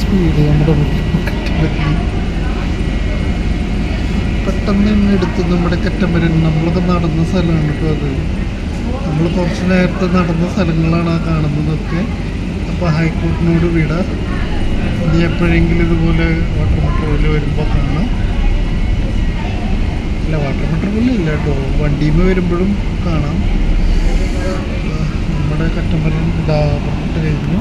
Speed നമ്മുടെ പെട്ടെന്ന് തന്നെ എടുത്ത് നമ്മുടെ കറ്റമരൻ നമ്മളൊക്കെ നടന്ന സ്ഥലമാണ് കേട്ടോ അത്. നമ്മൾ കുറച്ച് നേരത്തെ നടന്ന സ്ഥലങ്ങളാണ് ആ കാണുന്നതൊക്കെ. അപ്പോൾ ഹൈക്കോർട്ടിനോട് വിട. ഇനി എപ്പോഴെങ്കിലും ഇതുപോലെ വാട്ടർ മെട്രോയിൽ വരുമ്പോൾ കാണാം. അല്ല, വാട്ടർ മെട്രോയിൽ ഇല്ല കേട്ടോ, വണ്ടിയിൽ വരുമ്പോഴും കാണാം. നമ്മുടെ കറ്റമരൻ പുറപ്പെട്ട് കഴിഞ്ഞു.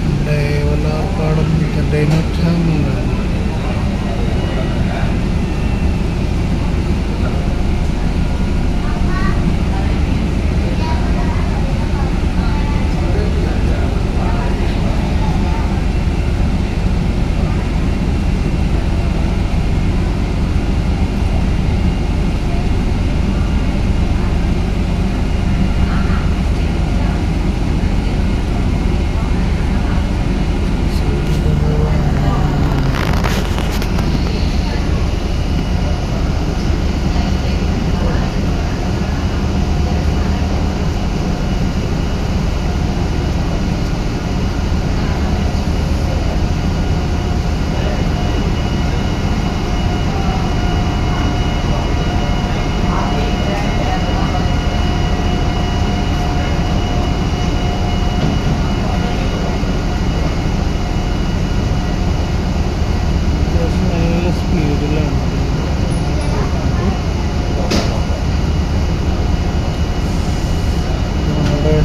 നമ്മുടെ വല്ലാർപാടം കണ്ടെയ്നർ ടെർമിനൽ.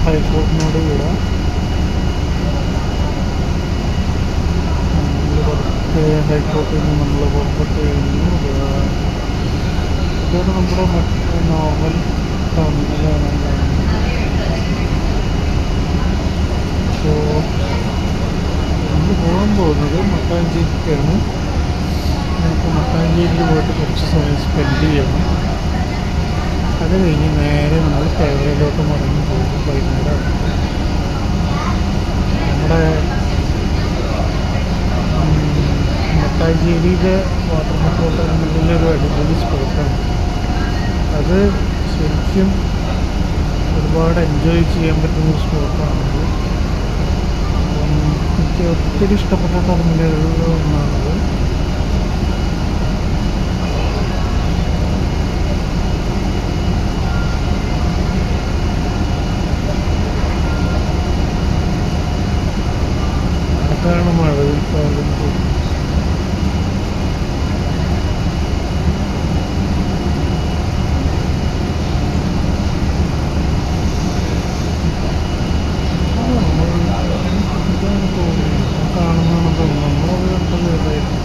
ഹൈക്കോർട്ടിനോട് വിടാം. ഹൈക്കോർട്ടിൽ നിന്ന് നമ്മൾ പുറപ്പെട്ട് കഴിഞ്ഞു. ഇതാണ് നമ്മുടെ മറ്റേ നോർമൽ ടെർമിനലാണ് അപ്പോൾ നമ്മൾ പോകാൻ പോകുന്നത് മട്ടാഞ്ചേരിക്കാണ്. നമുക്ക് മട്ടാഞ്ചേരിയിൽ പോയിട്ട് കുറച്ച് സമയം സ്പെൻഡ് ചെയ്യണം. അത് കഴിഞ്ഞ് നേരെ നമ്മൾ കേരളയിലോട്ട് മടങ്ങി പോകും. വൈകുന്നേരം നമ്മുടെ മട്ടാഞ്ചേരിയിലെ വാട്ടർ മെട്രോ ടെർമിനലിലെ ഒരു അടിപൊളി സ്പോട്ടാണ് അത്. ശരിക്കും ഒരുപാട് എൻജോയ് ചെയ്യാൻ പറ്റുന്ന ഒരു സ്പോട്ടാണത്. എനിക്ക് ഒത്തിരി ഇഷ്ടപ്പെട്ട ടെർമിനലുകളിൽ ഒന്നാണത്. അതാണ് മഴവിൽപ്പാലം. കാണുന്നതാണെന്ന് നമ്മളത് കണ്ടത് ഏതായിരുന്നു?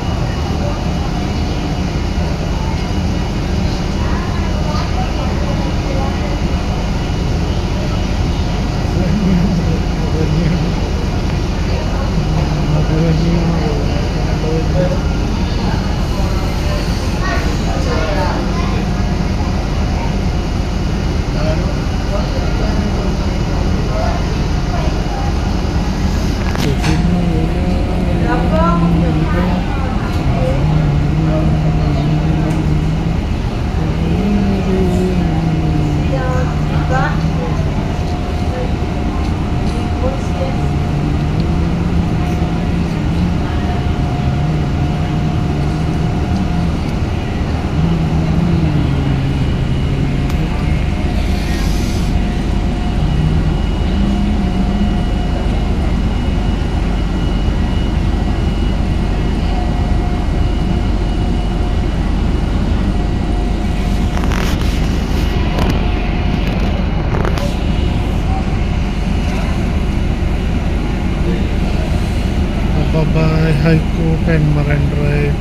Bye-bye, Haiku and Marine Drive.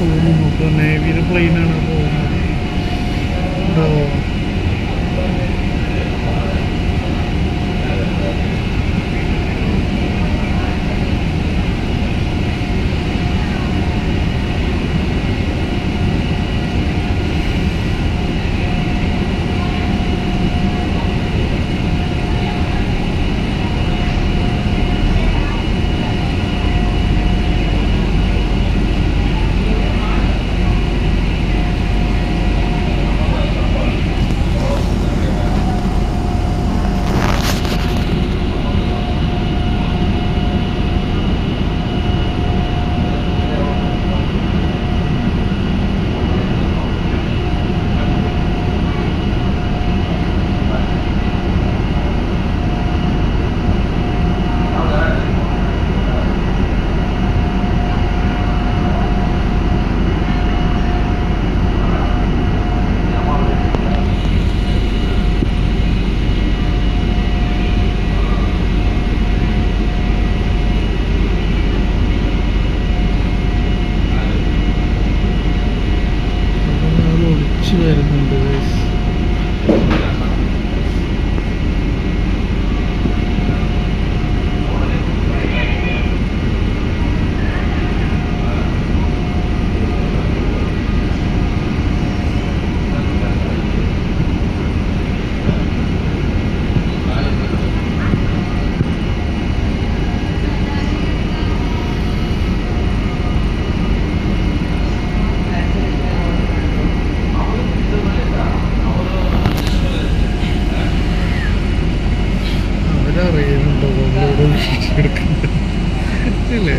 തോന്നുന്നു. ഇപ്പോൾ നേവിയുടെ പ്ലെയിനാണ് പോകുന്നത്. ഉണ്ടോ? വരുന്നുണ്ട്. അറിയുന്നുണ്ടോ നമ്മളോട് എടുക്കുന്നത് അല്ലേ?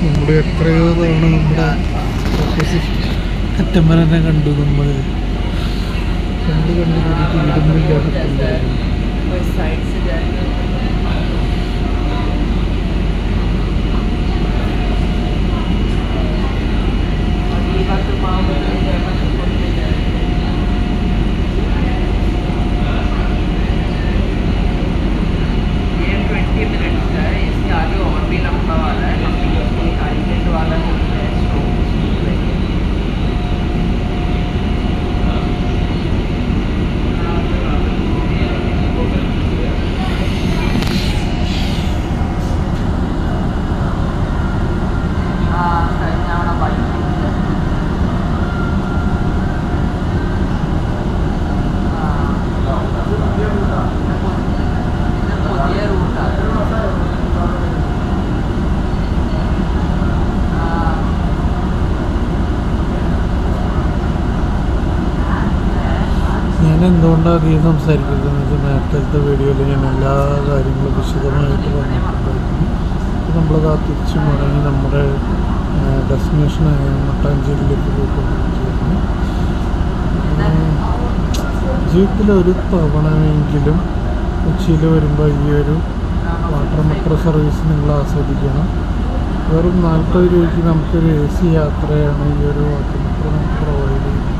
നമ്മൾ എത്രയോ തവണ നമ്മുടെ ഓപ്പോസിറ്റ് കറ്റമരനെ കണ്ടു. നമ്മൾ കണ്ട് തീരുന്നില്ല. ഞാൻ എന്തുകൊണ്ടാണ് അധികം സംസാരിക്കുന്നത് വെച്ചാൽ നേരത്തെ വീഡിയോയിൽ ഞാൻ എല്ലാ കാര്യങ്ങളും വിശദമായിട്ട് പറഞ്ഞിട്ടുണ്ടായിരുന്നു. നമ്മളത് ആ തിരിച്ചു മടങ്ങി നമ്മുടെ ഡെസ്റ്റിനേഷനായ മട്ടാഞ്ചേരിയിലേക്ക് പോയിക്കൊണ്ടിരിക്കുകയാണ്. ജീവിതത്തിൽ ഒരു തവണയെങ്കിലും കൊച്ചിയിൽ വരുമ്പോൾ ഈ ഒരു വാട്ടർ മെട്രോ സർവീസ് നിങ്ങൾ ആസ്വദിക്കണം. വെറും 40 രൂപയ്ക്ക് നമുക്കൊരു AC യാത്രയാണ് ഈ ഒരു വാട്ടർ മെട്രോ നമുക്ക് പ്രൊവൈഡ് ചെയ്യുന്നത്.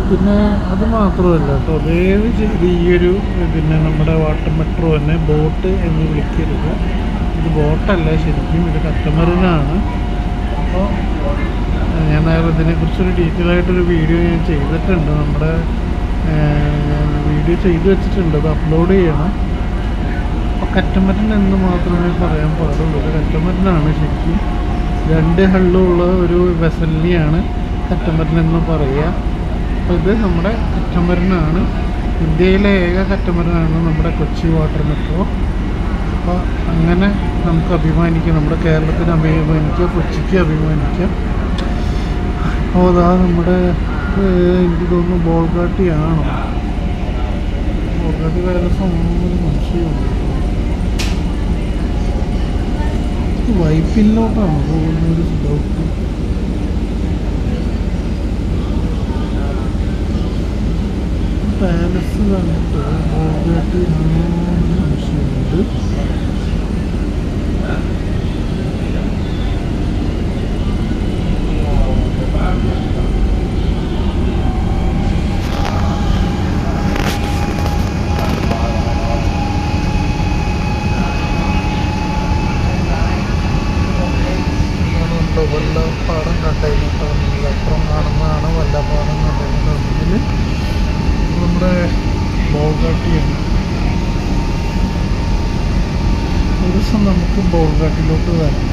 പിന്നെ അത് മാത്രമല്ല കേട്ടോ, ദയവ് ചെയ്ത് ഈ ഒരു പിന്നെ നമ്മുടെ വാട്ടർ മെട്രോ തന്നെ ബോട്ട് എന്ന് വിളിക്കരുത്. ഇത് ബോട്ടല്ല, ശരിക്കും ഇത് കറ്റമരനാണ്. അപ്പോൾ ഞാൻ ഇതിനെക്കുറിച്ചൊരു ഡീറ്റെയിൽ ആയിട്ടൊരു വീഡിയോ ഞാൻ ചെയ്തിട്ടുണ്ട്. നമ്മുടെ വീഡിയോ ചെയ്ത് വെച്ചിട്ടുണ്ട്, അത് അപ്ലോഡ് ചെയ്യണം. അപ്പോൾ കറ്റമരൻ എന്ന് മാത്രമേ പറയാൻ പാടുള്ളൂ. ഇത് കറ്റമരനാണ് ശരിക്കും. 2 ഹള്ളുള്ള ഒരു വെസലിനെയാണ് കറ്റമരൻ എന്ന് പറയുക. അപ്പോൾ ഇത് നമ്മുടെ കറ്റമരനാണ്. ഇന്ത്യയിലെ ഏക കറ്റമരനാണ് നമ്മുടെ കൊച്ചി വാട്ടർ മെട്രോ. അപ്പോൾ അങ്ങനെ നമുക്ക് അഭിമാനിക്കാം, നമ്മുടെ കേരളത്തിന് അഭിമാനിക്കാം, കൊച്ചിക്ക് അഭിമാനിക്കാം. അപ്പോൾ അതാ നമ്മുടെ എനിക്ക് തോന്നുന്നു ബോൾഗാട്ടിയാണോ, ബോൾഗാട്ടി പാലസ് ആണെന്നൊരു സംശയമുണ്ട്. വൈപ്പിലോട്ടാണോ പോകുന്നൊരു ഡൗട്ട്. പാലസ് കണ്ടിട്ട് ബോൾഗാട്ടി ആണോന്ന് സംശയമുണ്ട്. ബോൾഗാട്ടിയാണ്. ഒരു ദിവസം നമുക്ക് ബോൾഗാട്ടിലോട്ട് വരണം.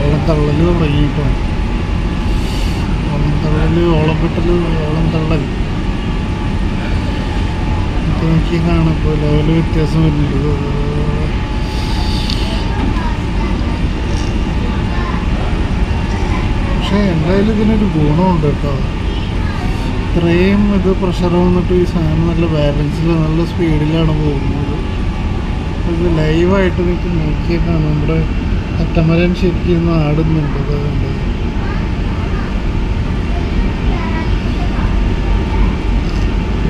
ഓളം തള്ളൽ തുടങ്ങിയിട്ടോ. ഓളം തള്ളൽ, ഓളം കെട്ടൽ, ഓളം തള്ളൽ ഇത് നോക്കി കാണുമ്പോൾ ലെവല് വ്യത്യാസം വരുന്നുണ്ട്. പക്ഷേ എന്തായാലും ഇതിനൊരു ഗുണമുണ്ട് കേട്ടോ. ഇത്രയും ഇത് പ്രഷർ വന്നിട്ട് ഈ സാധനം നല്ല ബാലൻസിൽ നല്ല സ്പീഡിലാണ് പോകുന്നത്. ഇത് ലൈവായിട്ട് നിങ്ങൾക്ക് നോക്കിയേക്കാണ് നമ്മുടെ കറ്റമരൻ ശരിക്കും ആടുന്നുണ്ട്. അതുകൊണ്ട്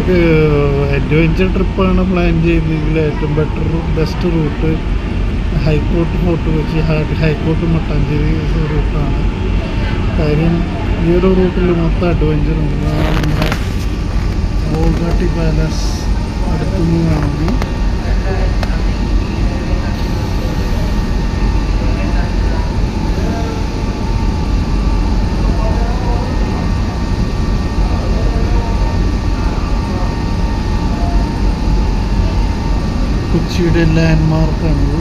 ഒരു അഡ്വഞ്ചർ ട്രിപ്പാണ് പ്ലാൻ ചെയ്യുന്നതെങ്കിൽ ഏറ്റവും best route high court Fort Kochi, high court Mattancherry റൂട്ടാണ്. കാര്യം ഈ ഒരു റൂട്ടിൽ മൊത്തം അഡ്വഞ്ചർ ഉണ്ട്. നമ്മുടെ ബോൾഗാട്ടി പാലസ് അടുത്തുനിന്ന് കാണുന്നു. കൊച്ചിയുടെ ലാൻഡ്മാർക്കാണിത്.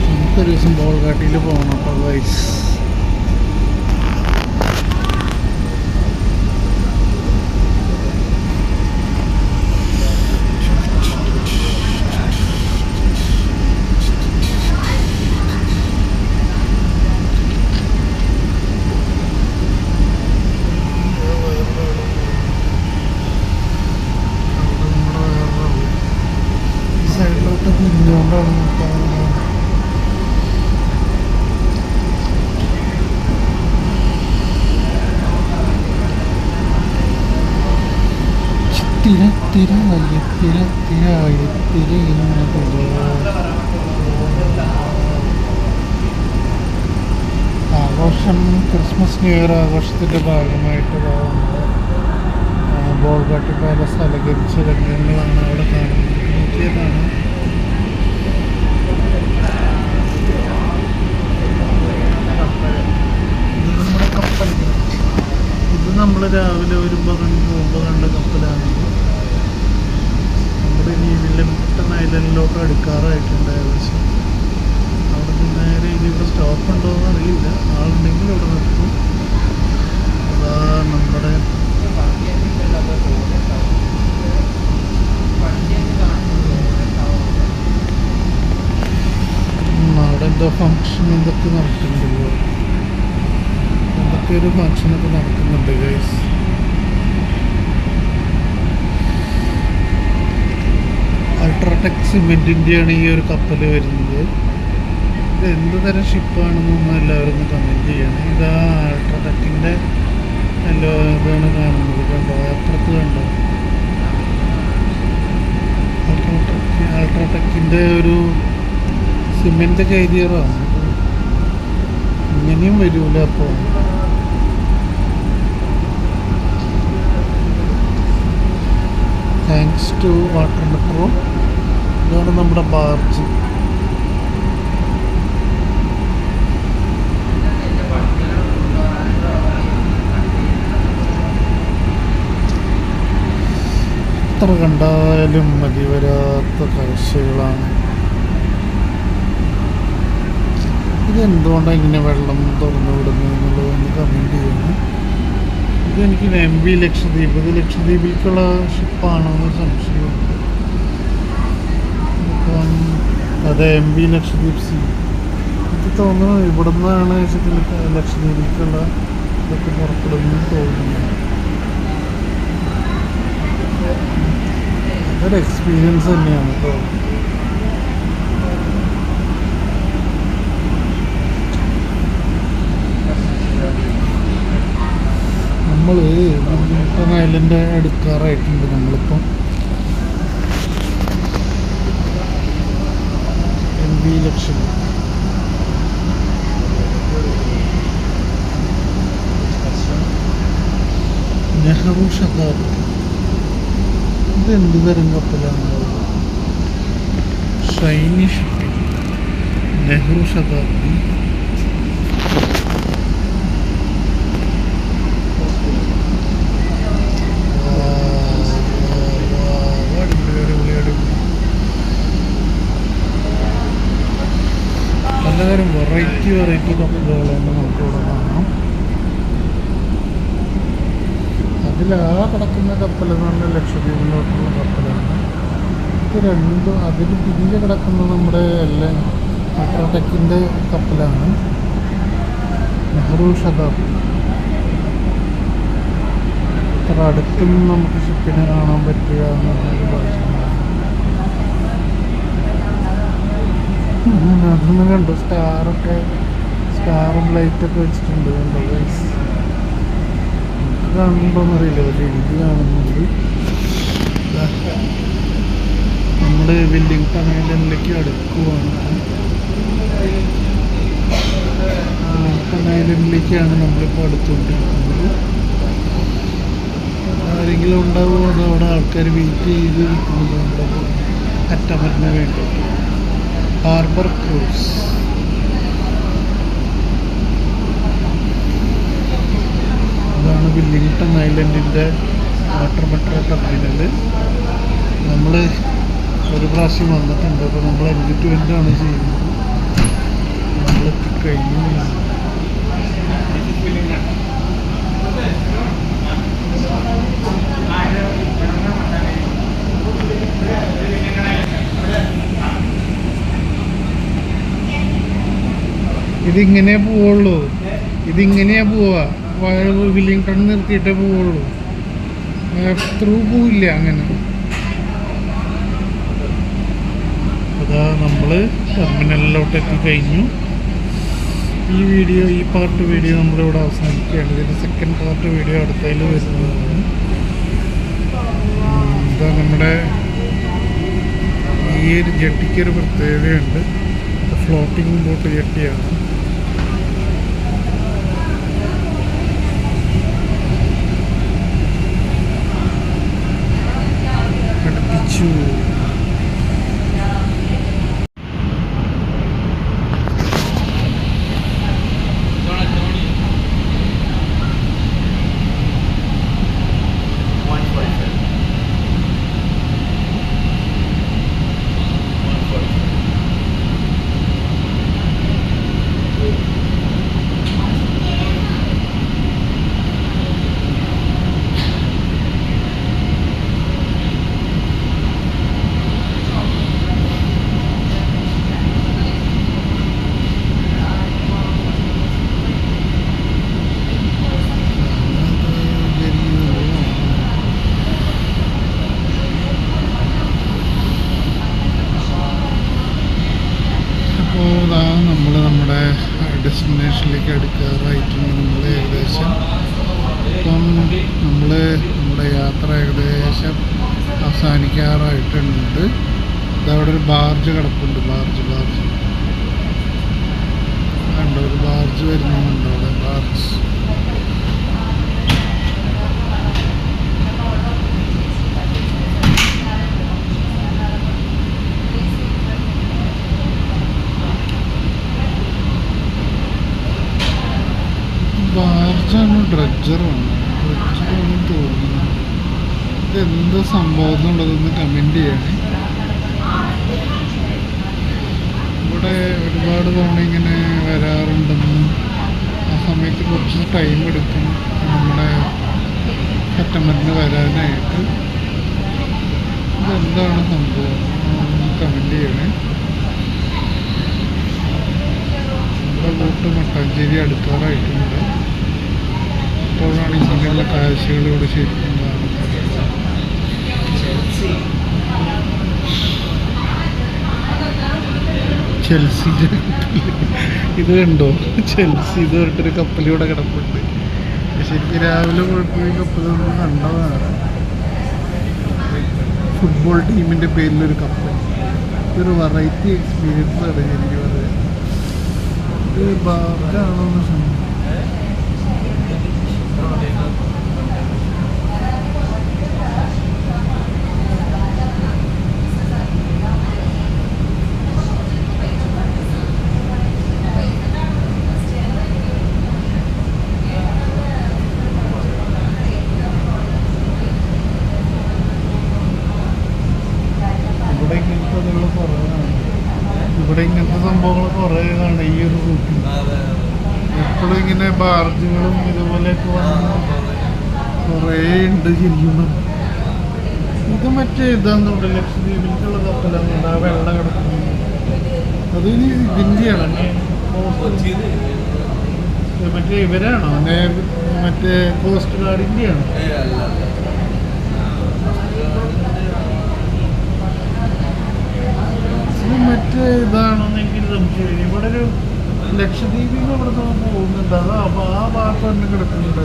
നമുക്കൊരു ദിവസം ബോൾഗാട്ടിയിൽ പോകണം അപ്പോൾ ഗൈസ്. സൈഡിലോട്ട് തിരിഞ്ഞുകൊണ്ടാണ് നോക്കാറുള്ളത്. തിര തിര തിര തിര തിര ആഘോഷം, ക്രിസ്മസ് ന്യൂ ഇയർ ആഘോഷത്തിൻ്റെ ഭാഗമായിട്ട് ബോൾഗാട്ടി പാലസ് അലങ്കരിച്ച രംഗങ്ങളാണ് അവിടെ കാണുന്നത്. നോക്കിയതാണ്. ഇത് നമ്മുടെ കപ്പൽ. ഇത് നമ്മൾ രാവിലെ വരുമ്പോൾ കണ്ട കപ്പലാണ്. നമ്മുടെ ഇനി വില്ലംഗ്ടൺ ഐലൻഡിലോട്ട് അടുക്കാറായിട്ടുണ്ട് ഏകദേശം. അവിടെ നിന്ന് നേരെ ഇനി ഇവിടെ സ്റ്റോപ്പ് ഉണ്ടോ എന്ന് അറിയില്ല. ആളുണ്ടെങ്കിൽ ഇവിടെ നിർത്തും. അതാ നമ്മുടെ അവിടെ എന്തോ ഫങ്ഷൻ എന്തൊക്കെ നടക്കുന്നുണ്ടല്ലോ. എന്തൊക്കെ ഒരു ഫങ്ഷനൊക്കെ നടക്കുന്നുണ്ട് ഗൈസ്. അൾട്രാടെക് സിമെൻറ്റിൻ്റെയാണ് ഈ ഒരു കപ്പൽ വരുന്നത്. ഇത് എന്ത് തരം ഷിപ്പാണെന്നൊന്നും എല്ലാവരും ഒന്ന് കമൻറ്റ് ചെയ്യണം. ഇതാ അൾട്രാടെക്കിൻ്റെ എല്ലാ ഇതാണ് കാണുന്നത്. കണ്ടോ, അപ്പുറത്ത് കണ്ടോ അൾട്രാടെക്കിൻ്റെ ഒരു സിമെൻ്റ് കാരിയറാണ്. ഇങ്ങനെയും വരൂല. അപ്പോൾ താങ്ക്സ് ടു വാട്ടർ മെട്രോ. ഇതാണ് നമ്മുടെ ബാർജ്. എത്ര കണ്ടാലും മതി വരാത്ത കാഴ്ചകളാണ്. ഇതെന്തുകൊണ്ടാണ് ഇങ്ങനെ വെള്ളം തുറന്നു വിടുന്നത് എന്നുള്ളതൊന്ന് കമൻറ്റ് ചെയ്യണം. ഇതെനിക്ക് MV ലക്ഷദ്വീപ്, ഇത് ലക്ഷദ്വീപിലേക്കുള്ള ഷിപ്പാണോ എന്ന് സംശയമുണ്ട്. ഇപ്പം അതെ, MV ലക്ഷദ്വീപ് സി. എനിക്ക് തോന്നുന്നു ഇവിടെ നിന്നാണ് ലക്ഷദ്വീപിലേക്കുള്ള ഇതൊക്കെ പുറപ്പെടുന്നു തോന്നുന്നു. അതൊരു എക്സ്പീരിയൻസ് തന്നെയാണ് കേട്ടോ. നമ്മൾ വില്ലിംഗ്ടൺ ഐലൻഡ് എടുക്കാറായിട്ടുണ്ട്. നമ്മളിപ്പം MV ലക്ഷം നെഹ്റു ശതാബ്ദി. ഇത് എന്ത് തരം കപ്പലാണ്? ഷൈനി ഷിപ്പിംഗ് നെഹ്റു ശതാബ്ദി. പലതരം വെറൈറ്റി കപ്പലുകളാണ് നമുക്കിവിടെ കാണാം. അതിലാ കിടക്കുന്ന കപ്പലെന്ന് പറഞ്ഞാൽ ലക്ഷദ്വീപിലോട്ടുള്ള കപ്പലാണ്. ഇത് രണ്ടും അതിന് പിന്നിൽ കിടക്കുന്ന നമ്മുടെ എല്ലാം അൾട്രാടെക്കിൻ്റെ കപ്പലാണ് നെഹ്റു ശതാബ്ദി. അത്ര അടുത്തുനിന്ന് നമുക്ക് ഷിപ്പിനെ കാണാൻ പറ്റുക എന്നൊരു ഭാഷയാണ്. അതൊന്നും കണ്ടു, സ്റ്റാറും ലൈറ്റൊക്കെ വെച്ചിട്ടുണ്ട്. കണ്ടോ ഗൈസ്? കാണുന്നുണ്ടോയെന്നറിയില്ല, പക്ഷേ എനിക്ക് കാണുന്നുണ്ട്. നമ്മൾ വില്ലിംഗ്ടൺ ഐലൻഡിലേക്ക് അടുക്കുവാണ്. വില്ലിംഗ്ടൺ ഐലൻഡിലേക്കാണ് നമ്മളിപ്പോൾ അടുത്തുകൊണ്ടിരിക്കുന്നത്. ആരെങ്കിലും ഉണ്ടാവുമോ? അതോ അവിടെ ആൾക്കാർ വെയിറ്റ് ചെയ്ത് നിൽക്കുന്നത് നമ്മുടെ അറ്റമറിന് വേണ്ടി. Harbour cruise. ഇതാണ് വില്ലിംഗ്ടൺ ഐലൻഡിൻ്റെ വാട്ടർ മെട്രോ ടെർമിനൽ. നമ്മൾ ഒരു പ്രാവശ്യം വന്നിട്ടുണ്ട്. അപ്പോൾ നമ്മൾ എൻഗേജ്മെൻ്റാണ് ചെയ്യുന്നത്. നമ്മളെത്തിക്കഴിഞ്ഞു. ഇതിങ്ങനെ പോവുള്ളൂ. ഇതിങ്ങനെയാ പോവാ. വില്ലിംഗ്ടൺ നിർത്തിയിട്ടേ പോവുള്ളൂ. ത്രൂ പോവില്ല അങ്ങനെ. അതാ നമ്മൾ ടെർമിനലിലോട്ട് എത്തിക്കഴിഞ്ഞു. ഈ പാർട്ട് വീഡിയോ നമ്മളിവിടെ അവസാനിക്കുകയാണ്. ഇതിൻ്റെ സെക്കൻഡ് പാർട്ട് വീഡിയോ അടുത്തതിൽ വരുന്നതാണ്. ഇതാ നമ്മുടെ ഈ ഒരു ജെട്ടിക്കൊരു പ്രത്യേകതയുണ്ട്. ഫ്ലോട്ടിംഗ് ബോട്ട് ജെട്ടിയാണ്. അടുപ്പിച്ചു. നമ്മൾ നമ്മുടെ ഡെസ്റ്റിനേഷനിലേക്ക് അടുക്കാറായിട്ടുണ്ട്. നമ്മൾ ഏകദേശം ഇപ്പം നമ്മുടെ യാത്ര ഏകദേശം അവസാനിക്കാറായിട്ടുണ്ട്. ഇതവിടെ ഒരു ബാർജ് കിടപ്പുണ്ട്. ബാർജ് കണ്ടോ? ഒരു ബാർജ് വരുന്നുണ്ട് അവിടെ. ബാർജ് ബാർജാണ്. ഡ്രഡ്ജറാണ് തോന്നുന്നു. ഇതെന്ത് സംഭവം എന്നുള്ളതൊന്ന് കമൻറ്റ് ചെയ്യണേ. ഇവിടെ ഒരുപാട് തവണ ഇങ്ങനെ വരാറുണ്ടെന്നും ആ സമയത്ത് കുറച്ച് ടൈം എടുക്കും നമ്മുടെ കസ്റ്റമറിന് വരാനായിട്ട്. ഇതെന്താണ് സംഭവം കമൻറ്റ് ചെയ്യണേ. നമ്മുടെ ബോട്ട് മട്ടാഞ്ചേരി അടുക്കാറായിട്ടുണ്ട്. ഇപ്പോഴാണ് ഇങ്ങനെയുള്ള കാഴ്ചകൾ ഇവിടെ ശരിക്കും കാണുന്നത്. ചെൽസി ഇത് കണ്ടോ? ചെൽസി ഇത് പറഞ്ഞിട്ടൊരു കപ്പലിവിടെ കിടപ്പുണ്ട്. ശരിക്കും രാവിലെ പോയപ്പോഴും കപ്പലൊന്നും കണ്ടതാണ്. ഫുട്ബോൾ ടീമിൻ്റെ പേരിലൊരു കപ്പൽ. ഇതൊരു വെറൈറ്റി എക്സ്പീരിയൻസ് ആണ് എനിക്ക് പറയാം. ഇത് ബാർക്കാണോന്ന് സംഭവം. ഇവിടെ ഇങ്ങനത്തെ സംഭവങ്ങൾ കുറേ കാണാം ഈ ഒരു റൂട്ടിൽ. എപ്പോഴും ഇങ്ങനെ ബാർജുകളും ഇതുപോലെയൊക്കെ വന്ന് കുറേ ഉണ്ട് ശരിക്കും. ഇത് മറ്റേ ഇതാന്നുണ്ട് ലക്ഷദ്വീപിലേക്കുള്ള കപ്പലാന്നുണ്ട്. ആ വെള്ളം കിടക്കുന്നത് അത് ഇനി ഇതിൻ്റെയാണ് മറ്റേ ഇവരാണോ മറ്റേ കോസ്റ്റ് ഗാർഡിൻ്റെയാണോ? മറ്റേ ഇതാണോന്ന് എനിക്ക് സംശയം. ഇവിടെ ഒരു ലക്ഷദ്വീപിൽ ഇവിടെ നിന്ന് പോകുന്നുണ്ട്. അത് ആ ഭാഗത്ത് തന്നെ കിടക്കുന്നുണ്ട്.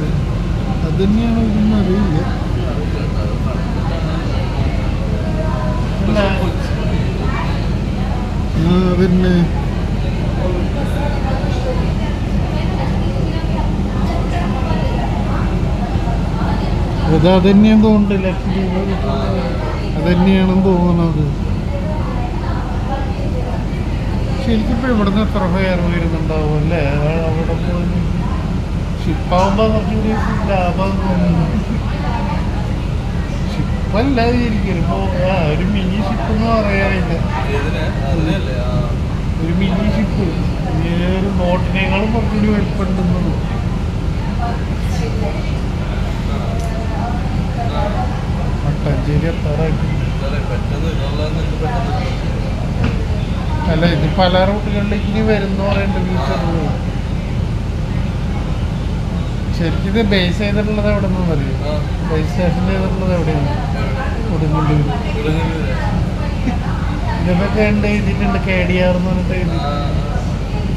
അത് തന്നെയാണോ ഇതൊന്നും അറിയില്ല. പിന്നെ അത് തന്നെയാന്ന് തോന്നുന്നുണ്ട്. ലക്ഷദ്വീപ് അത് തന്നെയാണെന്ന് തോന്നുന്നത്. ശരിക്കിപ്പോൾ ഇവിടുന്ന് എത്ര ഫെയർ വരുന്നുണ്ടാവും അല്ലേ? അവിടെ പോയി ഷിപ്പാകുമ്പോൾ കുറച്ചുകൂടി ലാഭം തോന്നുന്നു. ഷിപ്പല്ലാതിരിക്കും ഒരു മിനി ഷിപ്പ് എന്ന് പറയാനില്ല. ഒരു മിനി ഷിപ്പ് ഒരു ബോട്ടിനേക്കാളും കുറച്ചുകൂടി വലിപ്പുണ്ടെന്നത്. മട്ടാഞ്ചേരി എത്താറായിട്ട് അല്ല, ഇത് പല റൂട്ടുകളിലേക്ക് ഇനി വരുന്നു പറയുന്നുണ്ട് ഫ്യൂച്ചറിൽ. ശരിക്കും ഇത് ബേസ് ചെയ്തിട്ടുള്ളത് എവിടെ നിന്നും അറിയും. ബേസ് സ്റ്റേഷൻ ചെയ്തിട്ടുള്ളത് എവിടെയാണ്? കൊടുങ്ങല്ലൂർ. ഇതൊക്കെ ഉണ്ട്. ഇതിട്ടുണ്ട് KDR എന്ന് പറഞ്ഞിട്ട്.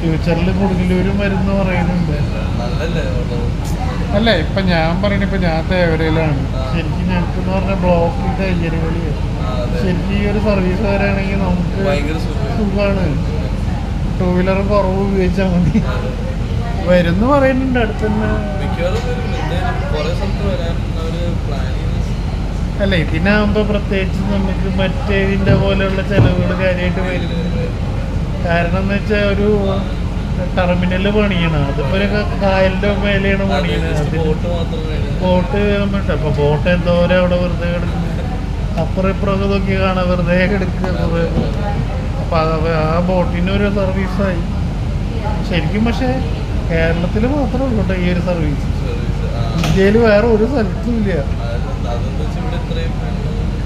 ഫ്യൂച്ചറിൽ കൊടുങ്ങല്ലൂരും വരുന്നു പറയുന്നുണ്ട്. അല്ല ഇപ്പൊ ഞാൻ പറയണ ഇപ്പൊ ഞാൻ തേവരയിലാണ്. ശരിക്കും ഞങ്ങൾക്കെന്ന് പറഞ്ഞാൽ ബ്ലോക്ക് കയ്യരുകളിയാണ്. ശരിക്കും ഈ ഒരു സർവീസ് വരാണെങ്കിൽ നമുക്ക് സുഖമാണ്. 2 വീലർ കുറവ് ഉപയോഗിച്ചാൽ മതി. വരുന്നു പറയുന്നുണ്ട് അടുത്ത് തന്നെ. അല്ല ഇതിനാകുമ്പോൾ പ്രത്യേകിച്ച് നമുക്ക് മറ്റേതിൻ്റെ പോലെയുള്ള ചിലവുകൾ കാര്യമായിട്ട് വരും. കാരണം എന്ന് വെച്ചാൽ ഒരു ടെർമിനൽ പണിയണം. അതിപ്പോൾ ഒരു കായലിൻ്റെ മേലെയാണ് പണിയണത്. ബോട്ട് അപ്പൊ ബോട്ട് എന്തോരം അവിടെ വെറുതെ കിടക്കുന്നു. അപ്പുറം ഇപ്പുറമൊക്കെ നോക്കി കാണാൻ വെറുതെ കിടക്കുക. അപ്പൊ ആ ബോട്ടിനൊരു സർവീസായി ശരിക്കും. പക്ഷെ കേരളത്തിൽ മാത്രമേ ഉള്ളൂ കേട്ടോ ഈ ഒരു സർവീസ്. ഇന്ത്യയിൽ വേറെ ഒരു സ്ഥലത്തും ഇല്ല.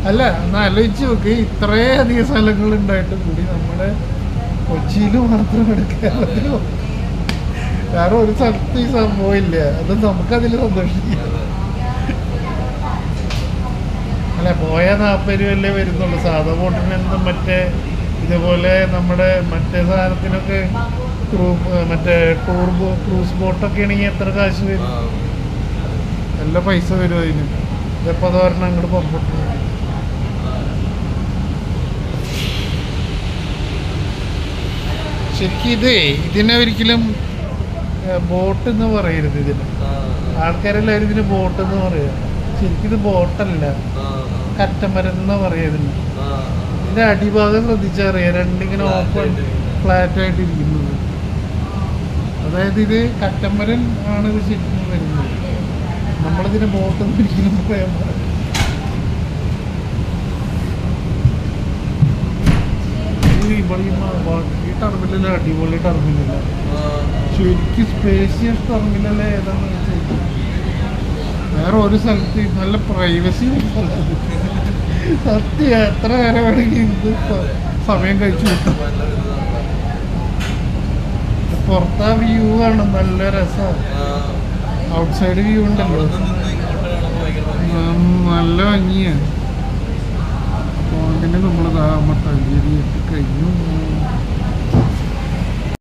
അല്ല ഒന്ന് ആലോചിച്ച് നോക്ക്, ഇത്രയധികം സ്ഥലങ്ങൾ ഉണ്ടായിട്ട് കൂടി നമ്മുടെ കൊച്ചിയിൽ മാത്രം കേരളത്തിൽ വേറെ ഒരു സ്ഥലത്ത് ഈ സംഭവം ഇല്ല. അത് നമുക്കതിൽ സന്തോഷിക്കാം. അല്ല പോയാൽ 40 രൂപയല്ലേ വരുന്നുള്ളൂ. സാധാ ബോട്ടിനെന്തും മറ്റേ ഇതുപോലെ നമ്മുടെ മറ്റേ സാധനത്തിനൊക്കെ മറ്റേ ക്രൂസ് ബോട്ടൊക്കെ ആണെങ്കിൽ എത്ര കാശ് വരും? നല്ല പൈസ വരും അതിന്. ഇതെപ്പോൾ അത് പറഞ്ഞാൽ അങ്ങോട്ട് പുറപ്പെട്ടു. ശരിക്കും ഇതിനെ ഒരിക്കലും ബോട്ട് എന്ന് പറയരുത്. ഇതിന് ആൾക്കാരെല്ലാവരും ഇതിന് ബോട്ട് എന്ന് പറയുക. ശരിക്കും ഇത് ബോട്ടല്ല, കറ്റമരം എന്ന് പറയുന്നത്. ഇതിന്റെ അടിഭാഗം ശ്രദ്ധിച്ചറിയാം, രണ്ടിങ്ങനെ ഓപ്പൺ ഫ്ലാറ്റ് ആയിട്ടിരിക്കുന്നത്. അതായത് ഇത് കറ്റമരം ആണ് ഇത് ശരിക്കും വരുന്നത്. നമ്മളിതിന് ബോട്ടൊന്നും ഒരിക്കലും പറയാൻ പാടില്ല. ഈ ടെർമിനൽ അടിപൊളി ടെർമിനൽ, ശരിക്കും സ്പേഷ്യസ് ടെർമിനൽ ഏതാണെന്ന് വെച്ചാൽ വേറെ ഒരു സ്ഥലത്ത് നല്ല പ്രൈവസി സത്യം. എത്ര നേരം വേണമെങ്കിൽ ഇത് സമയം കഴിച്ചു കിട്ടും. പുറത്താ വ്യൂ ആണ് നല്ല രസമാണ്. ഔട്ട്സൈഡ് വ്യൂ ഉണ്ടല്ലോ, നല്ല ഭംഗിയാണ്. പോയിന്റിന് നമ്മൾ മട്ടാഞ്ചേരി എത്തിക്കഴിഞ്ഞു.